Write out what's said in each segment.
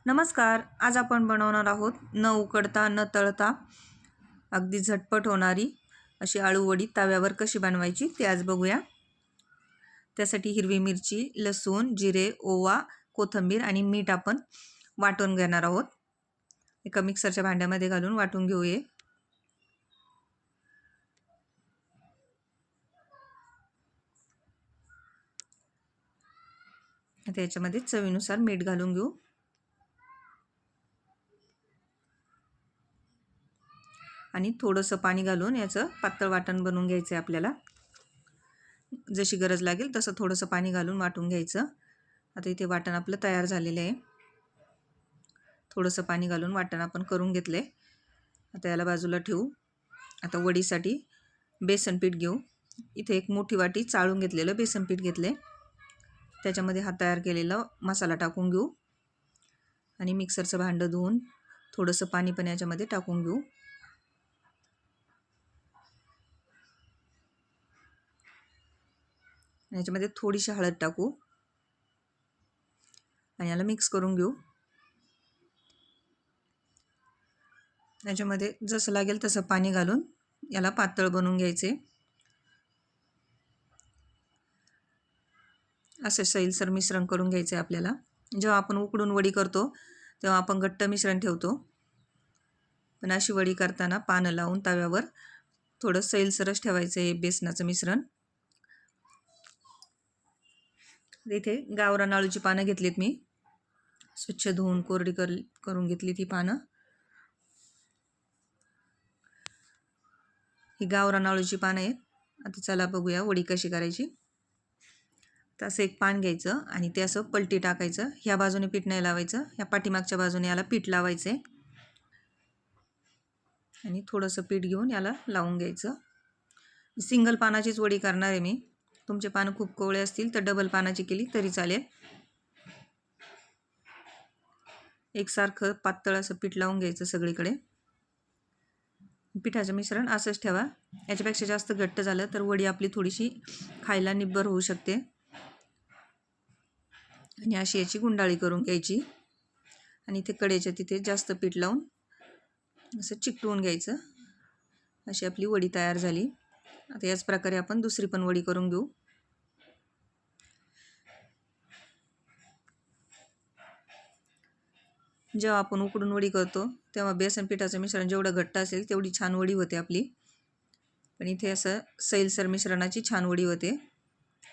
नमस्कार. आज आपण बनवणार आहोत न उकडता न तळता अगदी झटपट होणारी अशी आळूवडी तव्यावर कशी बनवायची ते आज बघूया. त्यासाठी हिरवी मिरची, लसूण, जिरे, ओवा, कोथिंबीर आणि मीठ आपण वाटून घेणार आहोत. एका मिक्सरच्या भांड्यामध्ये घालून वाटून घेऊया. आता याच्यामध्ये चवीनुसार मीठ घालून घेऊ. आणि थोडंसं पाणी घालून याचं पातळ वाटण बनवून घ्यायचं आहे आपल्याला. जशी गरज लागेल तसं थोडंसं पाणी घालून वाटून घ्यायचं. आता इथे वाटण आपलं तयार झालेलं आहे. थोडंसं पाणी घालून वाटण आपण करून घेतलं आहे. आता याला बाजूला ठेवू. आता वडीसाठी बेसन पीठ घेऊ. इथे एक मोठी वाटी चाळून घेतलेलं बेसन पीठ घेतलं आहे. त्याच्यामध्ये हा तयार केलेला मसाला टाकून घेऊ. आणि मिक्सरचं भांडं धुवून थोडंसं पाणी पण याच्यामध्ये टाकून घेऊ. याच्यामध्ये थोडीशी हळद टाकू आणि याला मिक्स करून घेऊ. याच्यामध्ये जसं लागेल तसं पाणी घालून याला पातळ बनवून घ्यायचे. असे सैलसर मिश्रण करून घ्यायचे आपल्याला. जेव्हा आपण उकडून वडी करतो तेव्हा आपण घट्ट मिश्रण ठेवतो, पण अशी वडी करताना पानं लावून तव्यावर थोडं सैलसरच ठेवायचं आहे बेसनाचं मिश्रण. इथे गावरान अळूची पानं घेतलीत मी. स्वच्छ धुवून कोरडी करून घेतली ती पानं. ही गावरान अळूची पानं आहेत. आता चला बघूया वडी कशी करायची. तर असं एक पान घ्यायचं आणि ते असं पलटी टाकायचं. ह्या बाजूने पीठ नाही लावायचं, ह्या पाठीमागच्या बाजूने याला पीठ लावायचं आहे. आणि थोडंसं पीठ घेऊन याला लावून घ्यायचं. सिंगल पानाचीच वडी करणार आहे मी. तुमचे पानं खूप कोवळे असतील तर डबल पानाची केली तरी चालेल. एकसारखं पातळ असं पीठ लावून घ्यायचं सगळीकडे. पिठाचं मिश्रण असंच ठेवा. याच्यापेक्षा जास्त घट्ट झालं तर वडी आपली थोडीशी खायला निब्बर होऊ शकते. आणि अशी याची गुंडाळी करून घ्यायची आणि इथे कडेच्या तिथे जास्त पीठ लावून असं चिकटवून घ्यायचं. अशी आपली वडी तयार झाली. आता याच प्रकारे आपण दुसरी पण वडी करून घेऊ. जेव्हा आपण उकडून वडी करतो तेव्हा बेसन पिठाचं मिश्रण जेवढं घट्ट असेल तेवढी छान वडी होते आपली. पण इथे असं सैलसर मिश्रणाची छान वडी होते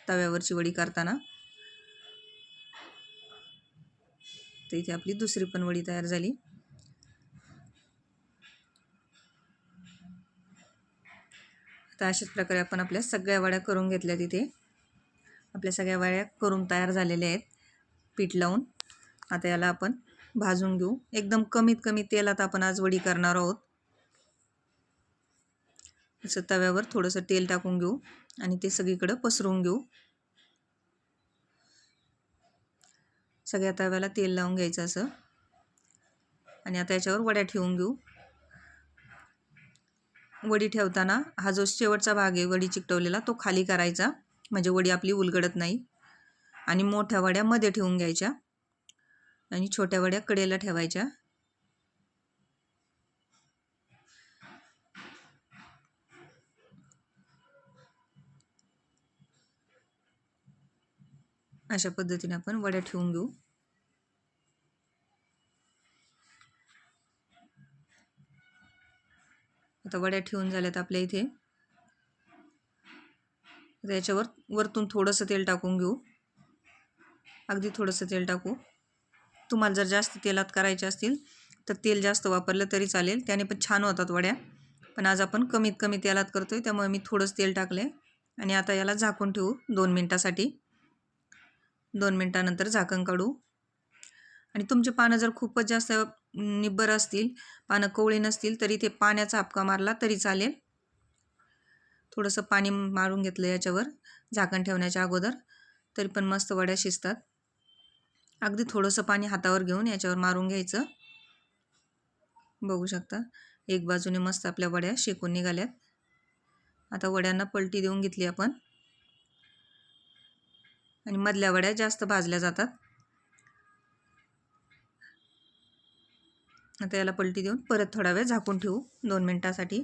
तव्यावरची वडी करताना. तर इथे आपली दुसरी पण वडी तयार झाली. आता अशाच प्रकारे आपण आपल्या सगळ्या वड्या करून घेतल्या. तिथे आपल्या सगळ्या वड्या करून तयार झालेल्या आहेत पीठ लावून. आता याला आपण भाजून घेऊ. एकदम कमीत तेलात आपण आज वडी करणार आहोत. असं तव्यावर थोडंसं तेल टाकून घेऊ आणि ते सगळीकडे पसरवून घेऊ. सगळ्या तव्याला तेल लावून घ्यायचं असं. आणि आता याच्यावर वड्या ठेवून घेऊ. वडी ठेवताना हा जो शेवटचा भाग आहे वडी चिकटवलेला तो खाली करायचा, म्हणजे वडी आपली उलगडत नाही. आणि मोठ्या वड्या मध्ये ठेवून घ्यायच्या आणि छोट्या वड्या कडेला ठेवायच्या. अशा पद्धतीने आपण वड्या ठेवून घेऊ. आता वड्या ठेवून झाल्यात आपल्या इथे. याच्यावर वरतून थोडंसं तेल टाकून घेऊ. अगदी थोडंसं तेल टाकू. तुम्हाला जर जास्त तेलात करायचे असतील तर तेल जास्त वापरलं तरी चालेल, त्याने पण छान होतात वड्या. पण आज आपण कमीत तेलात करतोय त्यामुळे मी थोडंच तेल टाकले. आणि आता याला झाकून ठेवू 2 मिनिटासाठी. 2 मिनिटानंतर झाकण काढू. आणि तुमचे पानं जर खूपच जास्त निब्बर असतील, पानं कोवळी नसतील, तरी ते पाण्याचा हापका मारला तरी चालेल. थोडंसं पाणी मारून घेतलं याच्यावर झाकण ठेवण्याच्या अगोदर, तरी पण मस्त वड्या शिजतात. अगदी थोडंसं पाणी हातावर घेऊन याच्यावर मारून घ्यायचं. बघू शकता एक बाजूने मस्त आपल्या वड्या शेकून निघाल्यात. आता वड्यांना पलटी देऊन घेतली आपण. आणि मधल्या वड्या जास्त भाजल्या जातात. आता याला पलटी देऊन परत थोडा वेळ झाकून ठेवू 2 मिनिटासाठी.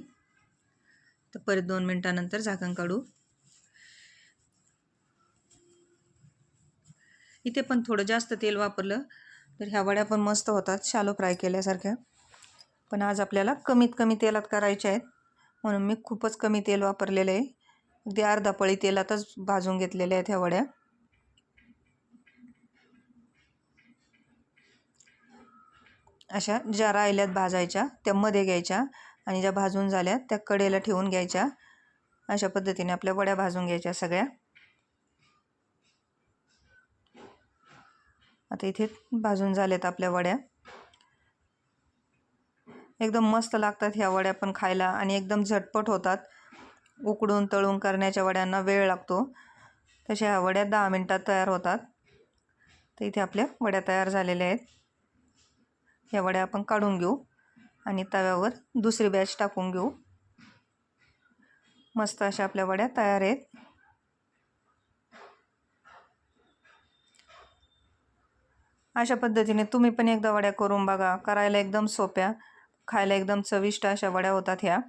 तर परत 2 मिनिटानंतर झाकण काढू. इथे पण थोडं जास्त तेल वापरलं तर ह्या वड्या पण मस्त होतात शॅलो फ्राय केल्यासारख्या. पण आज आपल्याला कमीत कमी तेलात करायच्या आहेत म्हणून मी खूपच कमी तेल वापरलेलं आहे. अगदी अर्धा पळी तेलातच भाजून घेतलेल्या आहेत ह्या वड्या. अशा ज्या राहिल्यात भाजायच्या त्या मध्ये घ्यायच्या आणि ज्या भाजून झाल्यात त्या कडेला ठेवून घ्यायच्या. अशा पद्धतीने आपल्या वड्या भाजून घ्यायच्या सगळ्या. आता इथे भाजून झाल्यात आपल्या वड्या. एकदम मस्त लागतात ह्या वड्या पण खायला आणि एकदम झटपट होतात. उकडून तळून करण्याच्या वड्यांना वेळ लागतो, तशा ह्या वड्या 10 मिनिटात तयार होतात. तर इथे आपल्या वड्या तयार झालेल्या आहेत. ह्या वड्या आपण काढून घेऊ आणि तव्यावर दुसरी बॅच टाकून घेऊ. मस्त अशा आपल्या वड्या तयार आहेत. अशा पद्धतीने तुम्ही पण एकदा वड्या करून बघा. करायला एकदम सोप्या, खायला एकदम चविष्ट अशा वड्या होतात ह्या.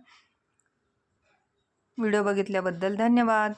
व्हिडिओ बघितल्याबद्दल धन्यवाद.